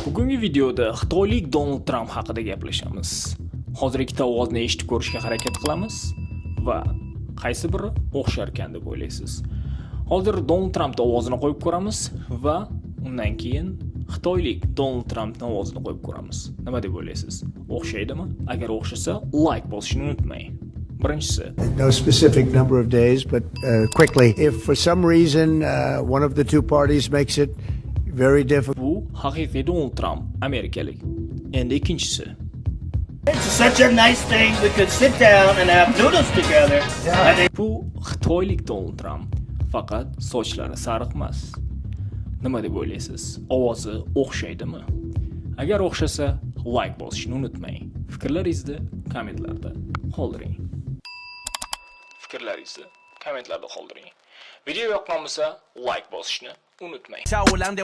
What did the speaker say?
Bugungi videoda Xitoylik Donald Trump haqida gaplashamiz. Hozir ikkita ovozni eshitib ko'rishga harakat qilamiz va qaysi biri o'xshar ekan deb o'ylaysiz. Hozir Donald Trumpning ovozini qo'yib ko'ramiz va undan keyin Xitoylik Donald Trumpning ovozini qo'yib ko'ramiz. Nima deb o'ylaysiz? O'xshaydimi? Agar o'xshasa, like bosishni unutmang. Birinchisi. No specific number of days, but quickly, if for some reason one of the two parties makes it very difficult. Bu haqiqiy Donald Trump, amerikalik. Endi ikkinchisi. It's such a nice thing we could sit down and have noodles together. Bu Xitoylik Donald Trump, faqat sochlari sariq emas. Nima deb o'ylaysiz? Ovozi o'xshaydimi? Agar o'xshasa, like bosishni unutmang. Fikrlaringizni kommentlarda qoldiring. Fikrlaringizni kommentlarda qoldiring. Video yoqqan bo'lsa, like bosishni unutmang.